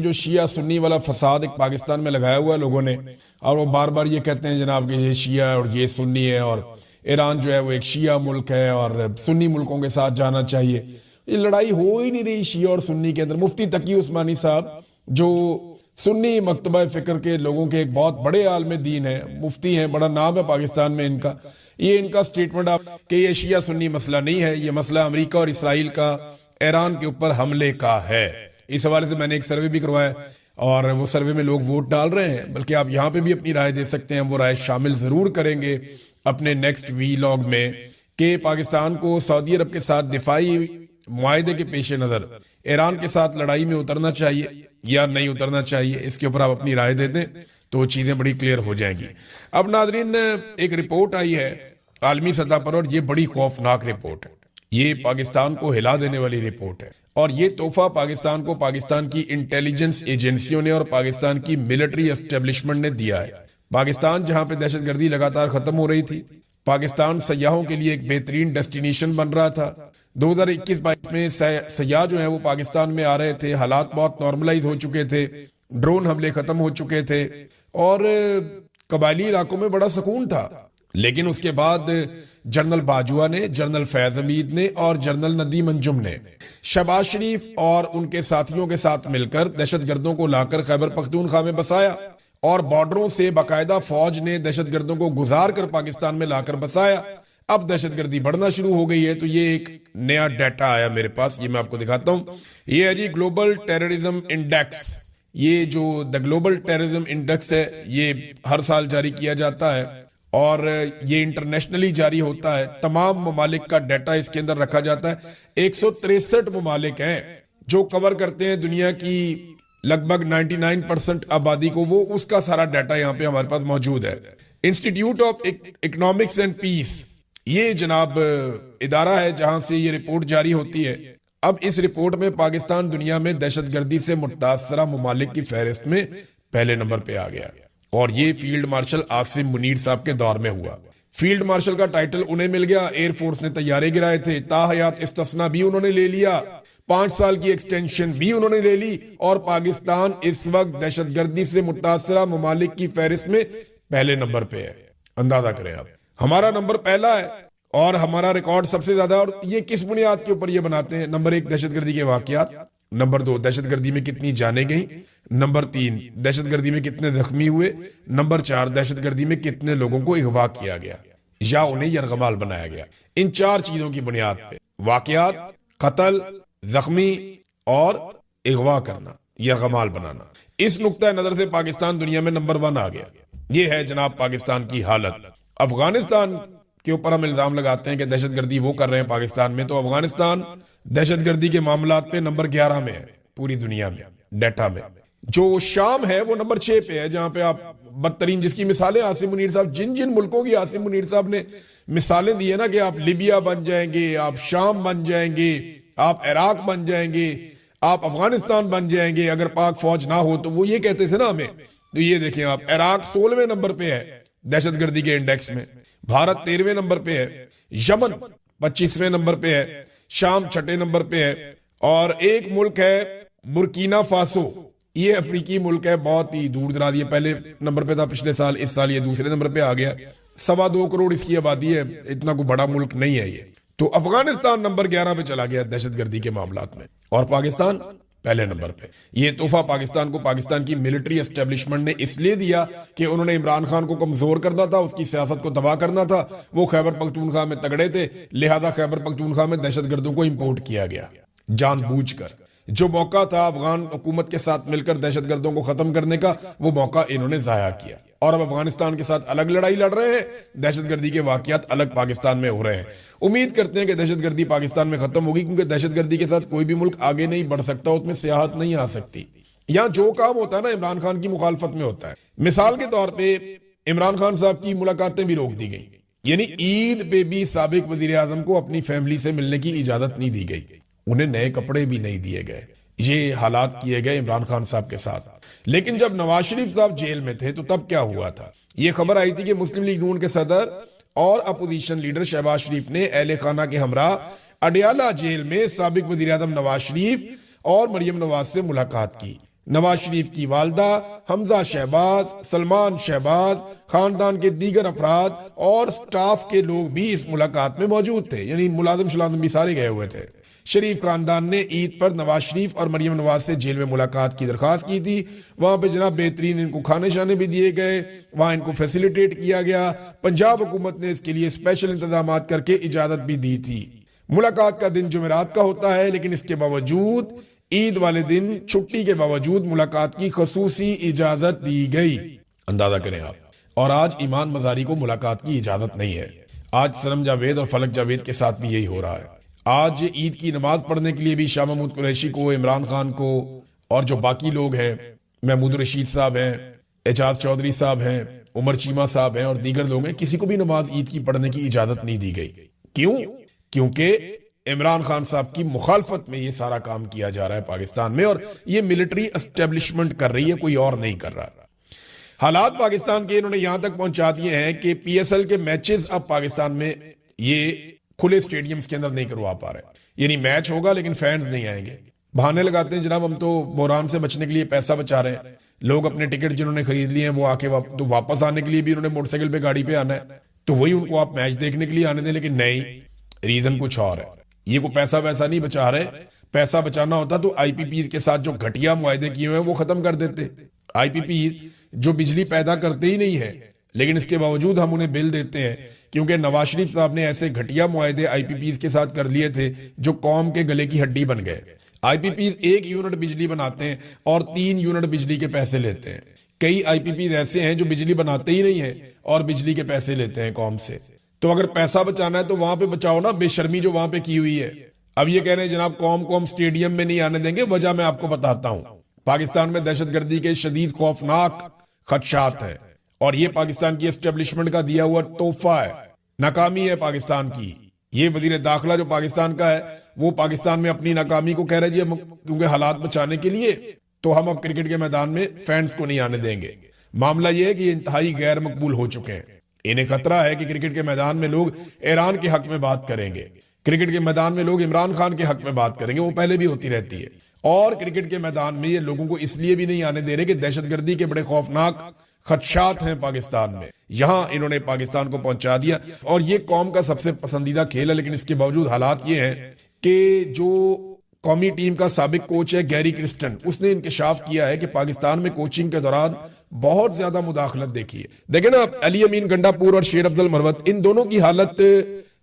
जो शिया सुन्नी वाला फसाद एक पाकिस्तान में लगाया हुआ है लोगों ने, और वो बार बार ये कहते हैं जनाब कि ये शिया है और ये सुन्नी है, और ईरान जो है वो एक शिया मुल्क है और सुन्नी मुल्कों के साथ जाना चाहिए। ये लड़ाई हो ही नहीं रही शिया और सुन्नी के अंदर। मुफ्ती तकी उस्मानी साहब जो सुन्नी मकतबा फ़िक्र के लोगों के एक बहुत बड़े आलम दीन है, मुफ्ती हैं, बड़ा नाम है पाकिस्तान में इनका, ये इनका स्टेटमेंट आप कि ये शिया सुन्नी मसला नहीं है, ये मसला अमेरिका और इसराइल का ईरान के ऊपर हमले का है। इस हवाले से मैंने एक सर्वे भी करवाया और वो सर्वे में लोग वोट डाल रहे हैं, बल्कि आप यहाँ पे भी अपनी राय दे सकते हैं। हम वो राय शामिल जरूर करेंगे अपने नेक्स्ट वीलॉग में कि पाकिस्तान को सऊदी अरब के साथ दिफाई मुआहदे के पेश नज़र ईरान के साथ लड़ाई में उतरना चाहिए या नहीं उतरना चाहिए। इसके ऊपर आप अपनी राय दे दें तो चीज़ें बड़ी क्लियर हो जाएंगी। अब नाजरीन, एक रिपोर्ट आई है आलमी सतह पर और ये बड़ी खौफनाक रिपोर्ट है। ये पाकिस्तान को हिला देने वाली रिपोर्ट है और ये तोहफा पाकिस्तान को पाकिस्तान की इंटेलिजेंस एजेंसियों ने और पाकिस्तान की मिलिट्री एस्टेब्लिशमेंट ने दिया है। पाकिस्तान जहां पे दहशतगर्दी लगातार खत्म हो रही थी, पाकिस्तान सयाहों के लिए एक बेहतरीन डेस्टिनेशन बन रहा था। 2021-22 में सयाह जो है वो पाकिस्तान में आ रहे थे, हालात बहुत नॉर्मलाइज हो चुके थे, ड्रोन हमले खत्म हो चुके थे और कबायली इलाकों में बड़ा सुकून था। लेकिन उसके बाद जनरल बाजवा ने, जनरल फैज हमीद ने और जनरल नदीम अंजुम ने शहबाज शरीफ और उनके साथियों के साथ मिलकर दहशतगर्दों को लाकर खैबर पख्तूनख्वा में बसाया और बॉर्डरों से बाकायदा फौज ने दहशतगर्दों को गुजार कर पाकिस्तान में लाकर बसाया। अब दहशतगर्दी बढ़ना शुरू हो गई है। तो ये एक नया डाटा आया मेरे पास, ये मैं आपको दिखाता हूं। ये है जी ग्लोबल टेररिज्म इंडेक्स। ये जो द ग्लोबल टेररिज्म इंडेक्स है ये हर साल जारी किया जाता है और ये इंटरनेशनली जारी होता है। तमाम ममालिक का डाटा इसके अंदर रखा जाता है। 163 ममालिक हैं जो कवर करते हैं दुनिया की लगभग 99% आबादी को, वो उसका सारा डाटा यहाँ पे हमारे पास मौजूद है। Institute of economics and peace, ये जनाब इदारा है जहां से ये रिपोर्ट जारी होती है। अब इस रिपोर्ट में पाकिस्तान दुनिया में दहशतगर्दी से मुतासरा ममालिक की फहरिस्त में पहले नंबर पे आ गया और ये फील्ड मार्शल आसिम मुनीर साहब के दौर में हुआ। फील्ड मार्शल का टाइटल उन्हें मिल गया। एयरफोर्स ने तैयारे गिराए थे, ताहयात इस्तिस्ना भी उन्होंने ले लिया, 5 साल की एक्सटेंशन भी उन्होंने ले ली और पाकिस्तान इस वक्त दहशतगर्दी से मुतासरा ममालिक की फहरिस्त में पहले नंबर पे है। अंदाजा करें आप, हमारा नंबर पहला है और हमारा रिकॉर्ड सबसे ज्यादा। और ये किस बुनियाद के ऊपर ये बनाते हैं? नंबर 1 दहशतगर्दी के वाकयात, नंबर 2 दहशतगर्दी में कितनी जानें गई, नंबर 3 दहशतगर्दी में कितने जख्मी हुए, नंबर 4 दहशतगर्दी में कितने लोगों को अगवा किया गया या उन्हें यरगमाल बनाया गया। इन 4 चीजों की बुनियाद पे वाकयात, कत्ल, जख्मी और अगवा करना, यरगमाल बनाना, इस नुक्ता नजर से पाकिस्तान दुनिया में नंबर 1 आ गया। ये है जनाब पाकिस्तान की हालत। अफगानिस्तान के ऊपर हम इल्जाम लगाते हैं कि दहशतगर्दी वो कर रहे हैं पाकिस्तान में, तो अफगानिस्तान दहशतगर्दी के मामलात पे नंबर 11 में है पूरी दुनिया में डाटा में। जो शाम है वो नंबर 6 पे है, जहां पे आप बदतरीन, जिसकी मिसालें आसिम मुनीर साहब, जिन जिन मुल्कों की आसिम मुनीर साहब ने मिसालें दी है ना कि आप लिबिया बन जाएंगे, आप शाम बन जाएंगे, आप इराक बन जाएंगे, आप अफगानिस्तान बन जाएंगे अगर पाक फौज ना हो, तो वो ये कहते थे ना हमें। तो ये देखें आप, इराक 16वें नंबर पे है दहशतगर्दी के इंडेक्स में, भारत 13वें नंबर पे है, यमन 25वें नंबर पे है, शाम 6ठे नंबर पे है और एक मुल्क है बुर्किना फासो, ये अफ्रीकी मुल्क है, बहुत ही दूर दराज, ये पहले नंबर पे था पिछले साल, इस साल ये दूसरे नंबर पे आ गया। 2.25 करोड़ इसकी आबादी है, इतना कोई बड़ा मुल्क नहीं है ये। तो अफगानिस्तान नंबर 11 पे चला गया दहशतगर्दी के मामलात में और पाकिस्तान पहले नंबर पे। ये तोहफा पाकिस्तान को पाकिस्तान की मिलिट्री एस्टेब्लिशमेंट ने इसलिए दिया कि उन्होंने इमरान खान को कमजोर करना था, उसकी सियासत को तबाह करना था। वो खैबर पख्तूनख्वा में तगड़े थे, लिहाजा खैबर पख्तूनख्वा में दहशतगर्दों को इंपोर्ट किया गया जानबूझकर। जो मौका था अफगान हुकूमत के साथ मिलकर दहशतगर्दों को खत्म करने का, वो मौका इन्होंने जाया किया और अब अफगानिस्तान के साथ अलग लड़ाई लड़ रहे हैं, दहशतगर्दी के वाकयात अलग पाकिस्तान में हो रहे हैं। उम्मीद करते हैं कि दहशतगर्दी पाकिस्तान में खत्म होगी, क्योंकि दहशतगर्दी के साथ कोई भी मुल्क आगे नहीं बढ़ सकता, उसमें सियाहत नहीं आ सकती। यहाँ जो काम होता है ना इमरान खान की मुखालफत में होता है। मिसाल के तौर पर इमरान खान साहब की मुलाकातें भी रोक दी गई, यानी ईद पे भी साबिक वजीर आजम को अपनी फैमिली से मिलने की इजाजत नहीं दी गई, उन्हें नए कपड़े भी नहीं दिए गए। ये हालात किए गए इमरान खान साहब के साथ। लेकिन जब नवाज शरीफ साहब जेल में थे तो तब क्या हुआ था? ये खबर आई थी कि मुस्लिम लीग नून के सदर और अपोजिशन लीडर शहबाज शरीफ ने अहले खाना के हमरा अडयाला जेल में साबिक वजीर आजम नवाज शरीफ और मरियम नवाज से मुलाकात की। नवाज शरीफ की वालदा, हमजा शहबाज, सलमान शहबाज, खानदान के दीगर अफराद और स्टाफ के लोग भी इस मुलाकात में मौजूद थे, यानी मुलाजिम शुलाजिम भी सारे गए हुए थे। शरीफ खानदान ने ईद पर नवाज शरीफ और मरियम नवाज से जेल में मुलाकात की दरख्वास्त की थी। वहां पे जनाब बेहतरीन इनको खाने शाने भी दिए गए, वहां इनको फैसिलिटेट किया गया। पंजाब हुकूमत ने इसके लिए स्पेशल इंतजाम करके इजाजत भी दी थी। मुलाकात का दिन जुमेरात का होता है, लेकिन इसके बावजूद ईद वाले दिन छुट्टी के बावजूद मुलाकात की खसूसी इजाजत दी गई। अंदाजा करें आप। और आज ईमान मजारी को मुलाकात की इजाजत नहीं है। आज सनम जावेद और फलक जावेद के साथ भी यही हो रहा है। आज ईद की नमाज पढ़ने के लिए भी शाह महमूद कुरैशी को, इमरान खान को और जो बाकी लोग हैं, महमूद रशीद साहब हैं, एजाज चौधरी साहब हैं, उमर चीमा साहब हैं और दीगर लोग हैं, किसी को भी नमाज ईद की पढ़ने की इजाजत नहीं दी गई। क्यों? क्योंकि इमरान खान साहब की मुखालफत में ये सारा काम किया जा रहा है पाकिस्तान में, और ये मिलिट्री एस्टेब्लिशमेंट कर रही है, कोई और नहीं कर रहा। हालात पाकिस्तान के इन्होंने यहां तक पहुंचा दिए हैं कि पीएसएल के मैचेस अब पाकिस्तान में ये खुले स्टेडियम्स के अंदर नहीं करवा पा रहे, यानी मैच होगा लेकिन फैंस नहीं आएंगे। बहाने लगाते हैं जनाब हम तो बहरान से बचने के लिए पैसा बचा रहे हैं। लोग अपने टिकट जिन्होंने खरीद लिए हैं वो आके तो वापस आने के लिए भी उन्होंने मोटरसाइकिल पे गाड़ी पे आना है, तो वही उनको आप मैच देखने के लिए आने दें। लेकिन नहीं, रीजन कुछ और है। ये को पैसा वैसा नहीं बचा रहे। पैसा बचाना होता तो आईपीपी के साथ जो घटिया मुआहदे किए हुए हैं वो खत्म कर देते। आईपीपी जो बिजली पैदा करते ही नहीं है, लेकिन इसके बावजूद हम उन्हें बिल देते हैं, क्योंकि नवाज शरीफ साहब ने ऐसे घटिया मुआहदे आईपीपी के साथ कर लिए थे जो कौम के गले की हड्डी बन गए। आईपीपी 1 यूनिट बिजली बनाते हैं और 3 यूनिट बिजली के पैसे लेते हैं। कई आईपीपी ऐसे हैं जो बिजली बनाते ही नहीं है और बिजली के पैसे लेते हैं कौम से। तो अगर पैसा बचाना है तो वहां पे बचाओ ना, बेशर्मी जो वहां पे की हुई है। अब ये कह रहे हैं जनाब कौम को हम स्टेडियम में नहीं आने देंगे। वजह मैं आपको बताता हूं। पाकिस्तान में दहशतगर्दी के शदीद खौफनाक खदशात हैं और ये पाकिस्तान की एस्टेब्लिशमेंट का दिया हुआ तोहफा है, नाकामी है पाकिस्तान की। ये वजीर दाखिला जो पाकिस्तान का है वो पाकिस्तान में अपनी नाकामी को कह रहे जी क्योंकि हालात बचाने के लिए तो हम अब क्रिकेट के मैदान में फैंस को नहीं आने देंगे। मामला यह है कि ये इंतहाई गैर मकबूल हो चुके हैं। इन्हें खतरा है कि क्रिकेट के मैदान में लोग ईरान के हक में बात करेंगे, क्रिकेट के मैदान में लोग इमरान खान के हक में बात करेंगे, वो पहले भी होती रहती है। और क्रिकेट के मैदान में ये लोगों को इसलिए भी नहीं आने दे रहे कि दहशतगर्दी के बड़े खौफनाक खदशात हैं पाकिस्तान में। यहां इन्होंने पाकिस्तान को पहुंचा दिया और ये कौम का सबसे पसंदीदा खेल है। लेकिन इसके बावजूद हालात ये हैं कि जो कौमी टीम का साबिक कोच है गैरी क्रिस्टन, उसने इंकशाफ किया है कि पाकिस्तान में कोचिंग के दौरान बहुत ज्यादा मुदाखलत देखी है। देखें ना, अली अमीन गंडापुर और शेर अफजल मरवत, इन दोनों की हालत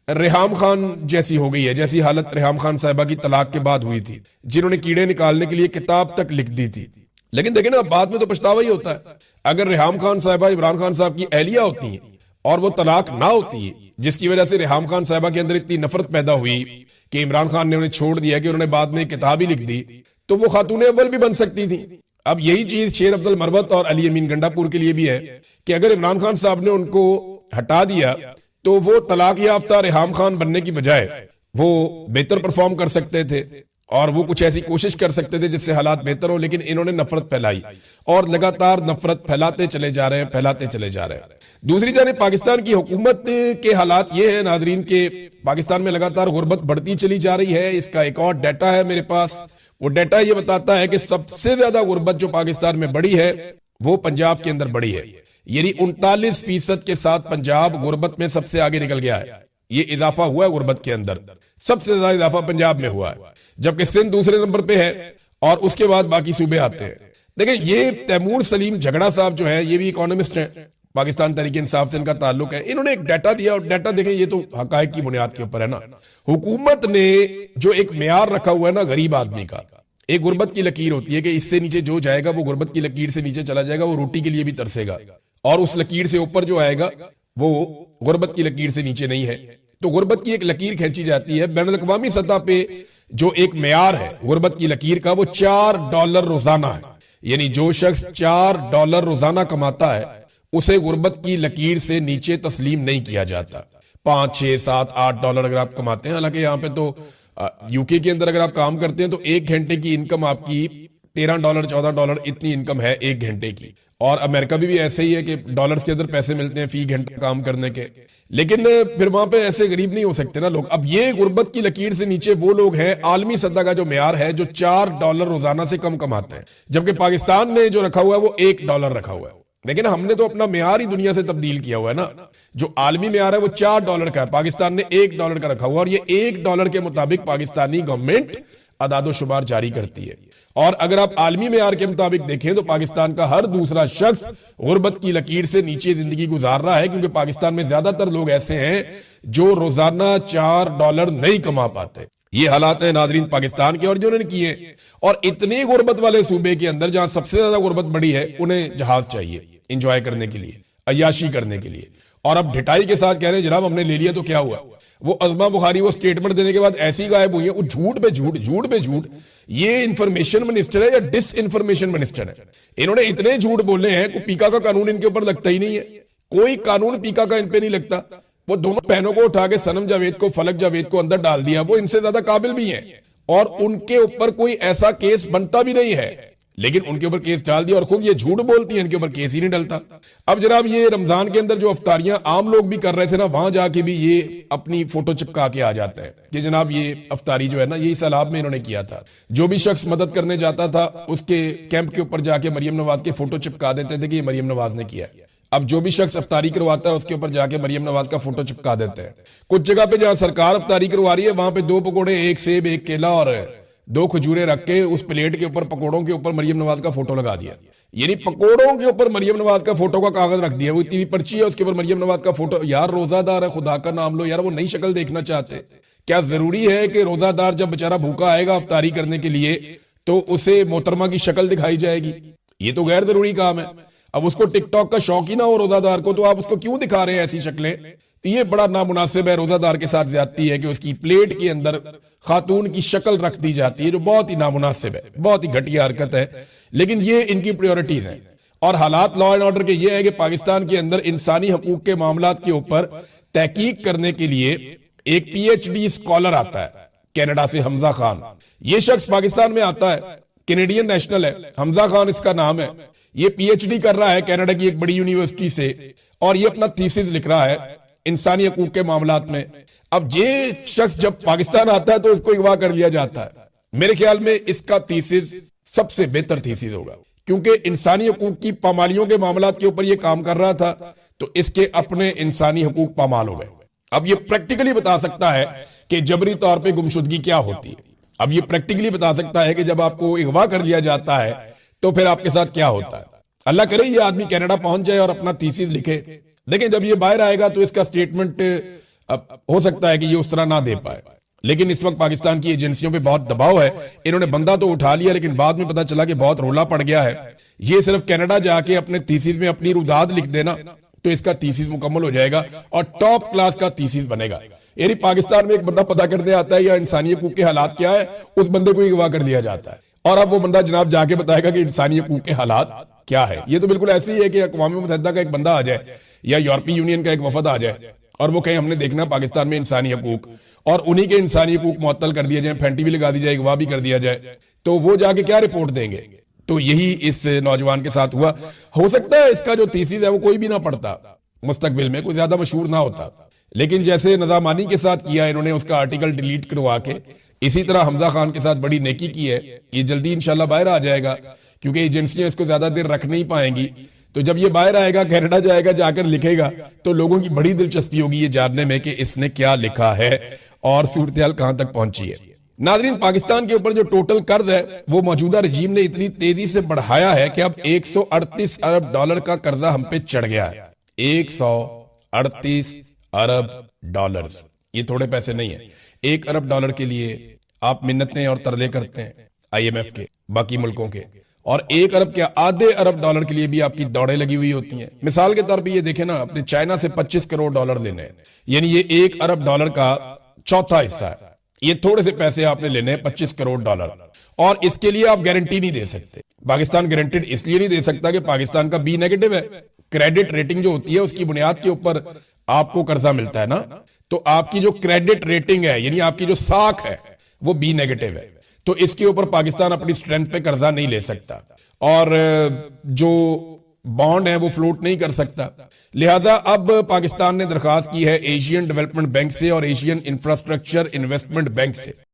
रेहाम खान जैसी हो गई है, जैसी हालत रेहाम खान साहिबा की तलाक के बाद हुई थी, जिन्होंने कीड़े निकालने के लिए किताब तक लिख दी थी। लेकिन देखें ना, बाद में तो पछतावा ही होता है। अगर रेहाम खान साहिबा इमरान खान साहब की अहलिया होती है और वो तलाक ना होती, जिसकी वजह से रेहाम खान साहिबा के अंदर इतनी नफरत पैदा हुई कि इमरान खान ने उन्हें छोड़ दिया कि उन्होंने बाद में किताब ही लिख दी, तो वो खातून अव्वल भी बन सकती थी। अब यही चीज शेर अफजल मरवत और अली अमीन गंडापुर के लिए भी है कि अगर इमरान खान साहब ने उनको हटा दिया तो वो तलाक याफ्ता रेहाम खान बनने की बजाय वो बेहतर परफॉर्म कर सकते थे और वो कुछ ऐसी कोशिश कर सकते थे जिससे हालात बेहतर हो। लेकिन इन्होंने नफरत फैलाई और लगातार नफरत फैलाते चले जा रहे हैं, फैलाते चले जा रहे हैं। दूसरी जानिब पाकिस्तान की हुकूमत के हालात ये है नादरीन के पाकिस्तान में लगातार गुर्बत बढ़ती चली जा रही है। इसका एक और डाटा है मेरे पास। वो डाटा ये बताता है कि सबसे ज्यादा गुर्बत जो पाकिस्तान में बढ़ी है वो पंजाब के अंदर बढ़ी है, यानी 39% के साथ पंजाब गुर्बत में सबसे आगे निकल गया है। ये इजाफा हुआ है गुर्बत के अंदर, सबसे ज्यादा इजाफा पंजाब में हुआ है, जबकि सिंध दूसरे नंबर पे है और उसके बाद बाकी सूबे आते हैं। देखिए, ये तैमूर सलीम झगड़ा साहब जो है ये भी इकोनॉमिस्ट हैं, पाकिस्तान तहरीक इंसाफ से इनका ताल्लुक है। इन्होंने एक डाटा दिया और डाटा देखें, ये तो हकायक की बुनियाद के ऊपर है ना। हुकूमत ने जो एक मेयार रखा हुआ है ना गरीब आदमी का, एक गुर्बत की लकीर होती है कि इससे नीचे जो जाएगा वो गुर्बत की लकीर से नीचे चला जाएगा, वो रोटी के लिए भी तरसेगा, और उस लकीर से ऊपर जो आएगा वो गुर्बत की लकीर से नीचे नहीं है। तो गुर्बत की एक लकीर खींची जाती है बैनुल अक़वामी सतह पे। जो एक मेयार है गुर्बत की लकीर का वो $4 रोजाना है, यानी जो शख्स $4 रोजाना कमाता है उसे गुर्बत की लकीर से नीचे तस्लीम नहीं किया जाता। 5, 6, 7, $8 अगर आप कमाते हैं, हालांकि यहाँ पे तो यूके के अंदर अगर आप काम करते हैं तो 1 घंटे की इनकम आपकी $13, $14 इतनी इनकम है 1 घंटे की, और अमेरिका भी ऐसे ही है कि डॉलर्स के अंदर पैसे मिलते हैं फी घंटे काम करने के। लेकिन फिर वहां पे ऐसे गरीब नहीं हो सकते ना लोग। अब ये गुर्बत की लकीर से नीचे वो लोग हैं, आलमी सतह का जो म्यार है, जो $4 रोजाना से कम कमाते हैं, जबकि पाकिस्तान ने जो रखा हुआ है वो $1 रखा हुआ है। लेकिन हमने तो अपना म्यार ही दुनिया से तब्दील किया हुआ है ना। जो आलमी म्यार है वो $4 का है, पाकिस्तान ने $1 का रखा हुआ, और ये $1 के मुताबिक पाकिस्तानी गवर्नमेंट अदादोशुमार जारी करती है। और अगर आप आलमी मेयार के मुताबिक देखें तो पाकिस्तान का हर दूसरा शख्स गुर्बत की लकीर से नीचे जिंदगी गुजार रहा है, क्योंकि पाकिस्तान में ज्यादातर लोग ऐसे हैं जो रोजाना $4 नहीं कमा पाते। ये हालात हैं नाजरीन पाकिस्तान के, और जो उन्होंने किए। और इतनी गुर्बत वाले सूबे के अंदर जहां सबसे ज्यादा गुर्बत बढ़ी है, उन्हें जहाज चाहिए इंजॉय करने के लिए, अय्याशी करने के लिए। और अब ढिठाई के साथ कह रहे हैं जनाब हमने ले लिया तो क्या हुआ। वो अज़मा बुखारी वो स्टेटमेंट देने के बाद ऐसी गायब हुई है, वो झूठ पे झूठ, झूठ पे झूठ। ये इंफॉर्मेशन मिनिस्टर है या डिस इंफॉर्मेशन मिनिस्टर है? इन्होंने इतने झूठ बोले हैं कि पीका का कानून इनके ऊपर लगता ही नहीं है। कोई कानून पीका का इन पे नहीं लगता। वो दोनों बहनों को उठा के सनम जावेद को, फलक जावेद को अंदर डाल दिया। वो इनसे ज्यादा काबिल भी हैं, और उनके ऊपर कोई ऐसा केस बनता भी नहीं है, लेकिन उनके ऊपर केस डाल दिया। और खुद ये झूठ बोलती हैं, इनके ऊपर केस ही नहीं डलता। अब जनाब ये रमजान के अंदर जो अफ्तारियां आम लोग भी कर रहे थे ना, वहां जाके भी ये अपनी फोटो चिपका के आ जाते हैं कि जनाब ये अफ्तारी जो है ना, ये सैलाब में इन्होंने किया था। जो भी शख्स मदद करने जाता था उसके कैंप के ऊपर जाके मरियम नवाज के फोटो चिपका देते थे कि ये मरियम नवाज ने किया। अब जो भी शख्स अफ्तारी करवाता है उसके ऊपर जाके मरियम नवाज का फोटो चिपका देते हैं। कुछ जगह पे जहां सरकार अफ्तारी करवा रही है, वहां पे 2 पकौड़े, 1 सेब, 1 केला और 2 खजूरें रख के उस प्लेट के ऊपर, पकौड़ों के ऊपर मरियम नवाज का फोटो लगा दिया। यानी पकौड़ों के ऊपर मरियम नवाज का फोटो का कागज रख दिया। वो इतनी पर्ची है उसके ऊपर मरियम नवाज का फोटो। यार रोजादार है, खुदा का नाम लो यार, वो नई शक्ल देखना चाहते। क्या जरूरी है कि रोजादार जब बेचारा भूखा आएगा अफ्तारी करने के लिए तो उसे मोहतरमा की शक्ल दिखाई जाएगी? ये तो गैर जरूरी काम है। अब उसको टिकटॉक का शौक ही ना हो रोजादार को, तो आप उसको क्यों दिखा रहे हैं ऐसी शक्लें? ये बड़ा नामुनासिब है। रोजादार के साथ ज्यादती है कि उसकी प्लेट के अंदर खातून की शक्ल रख दी जाती है, जो बहुत ही नामुनासिब है, बहुत ही घटिया हरकत है। लेकिन ये इनकी प्रायोरिटीज हैं। और हालात लॉ एंड ऑर्डर के ये है कि पाकिस्तान के अंदर इंसानी हकूक के मामलात के ऊपर तहकीक करने के लिए एक PhD स्कॉलर आता है कनाडा से, हमजा खान। ये शख्स पाकिस्तान में आता है, कैनेडियन नेशनल है, हमजा खान इसका नाम है। ये PhD कर रहा है कनाडा की एक बड़ी यूनिवर्सिटी से, और ये अपना थीसिस लिख रहा है इंसानी हकूक के मामलात में। अब ये शख्स जब पाकिस्तान आता है तो इसको अगवा कर लिया जाता है। मेरे ख्याल में इसका थीसिस सबसे बेहतर थीसिस होगा, क्योंकि इंसानी हकूक की पामालियों के मामलात के ऊपर ये काम कर रहा था, तो इसके अपने इंसानी हकूक पामाल हो गए। अब ये प्रैक्टिकली बता सकता है कि जबरी तौर पे गुमशुदगी क्या होती है। अब ये प्रैक्टिकली बता सकता है कि जब आपको अगवा कर लिया जाता है तो फिर आपके साथ क्या होता है। अल्लाह करे ये आदमी कनाडा पहुंच जाए और अपना थीसिस लिखे। लेकिन जब ये बाहर आएगा तो इसका स्टेटमेंट हो सकता है कि ये उस तरह ना दे पाए। लेकिन इस वक्त पाकिस्तान की एजेंसियों पे बहुत दबाव है। इन्होंने बंदा तो उठा लिया, लेकिन बाद में पता चला कि बहुत रोला पड़ गया है। ये सिर्फ कनाडा जाके अपने थीसिस में अपनी रुदाद लिख देना तो इसका थीसिस मुकम्मल हो जाएगा और टॉप क्लास का थीसिस बनेगा। यानी पाकिस्तान में एक बंदा पता करने आता है या इंसानी हकूक के हालात क्या है, उस बंदे को अगवा कर दिया जाता है, और अब वो बंदा जनाब जाके बताएगा कि इंसानी हकूक के हालात क्या है। ये तो बिल्कुल ऐसे ही है कि अक़वाम मुत्तहिदा का एक बंदा आ जाए या यूरोपीय यूनियन का एक वफद आ जाए और वो कहीं हमने देखना पाकिस्तान में इंसानी हकूक, और उन्हीं के इंसानी हकूक मुअत्तल कर दिया जाए, फेंटी भी लगा दी जाए, अगवा भी कर दिया जाए, तो वो जाके क्या रिपोर्ट देंगे। तो यही इस नौजवान के साथ हुआ। हो सकता है इसका जो थीसिस है वो कोई भी ना पढ़ता, मुस्तकबिल में कोई ज्यादा मशहूर ना होता, लेकिन जैसे नजामानी के साथ किया इन्होंने, उसका आर्टिकल डिलीट करवा के, इसी तरह हमजा खान के साथ बड़ी नेकी की है। ये जल्दी इंशाल्लाह बाहर आ जाएगा, क्योंकि एजेंसियां इसको ज्यादा देर रख नहीं पाएंगी। तो जब ये बाहर आएगा, कनाडा जाएगा, जाकर लिखेगा, तो लोगों की बड़ी दिलचस्पी होगी ये जानने में कि इसने क्या लिखा है और सूरत हाल कहां तक पहुंची है। नाज़रीन, पाकिस्तान के ऊपर जो टोटल कर्ज है वो मौजूदा रजीम ने इतनी तेजी से बढ़ाया है कि अब $138 अरब का कर्जा हम पे चढ़ गया है। $138 अरब, ये थोड़े पैसे नहीं है। $1 अरब के लिए आप मिन्नतें और तरले करते हैं IMF के, बाकी मुल्कों के, और $1 अरब के आधे अरब डॉलर के लिए भी आपकी दौड़ें लगी हुई होती हैं। मिसाल के तौर पे ये देखें ना, अपने चाइना से $25 करोड़ लेने हैं, यानी ये $1 अरब का चौथा हिस्सा है। ये थोड़े से पैसे आपने लेने हैं, $25 करोड़, और इसके लिए आप गारंटी नहीं दे सकते। पाकिस्तान गारंटेड इसलिए नहीं दे सकता कि पाकिस्तान का B नेगेटिव है। क्रेडिट रेटिंग जो होती है उसकी बुनियाद के ऊपर आपको कर्जा मिलता है ना, तो आपकी जो क्रेडिट रेटिंग है, यानी आपकी जो साख है, वो B नेगेटिव है। तो इसके ऊपर पाकिस्तान अपनी स्ट्रेंथ पे कर्जा नहीं ले सकता। और जो बॉन्ड है वो फ्लोट नहीं कर सकता। लिहाजा अब पाकिस्तान ने दरखास्त की है एशियन डेवलपमेंट बैंक से और एशियन इंफ्रास्ट्रक्चर इन्वेस्टमेंट बैंक से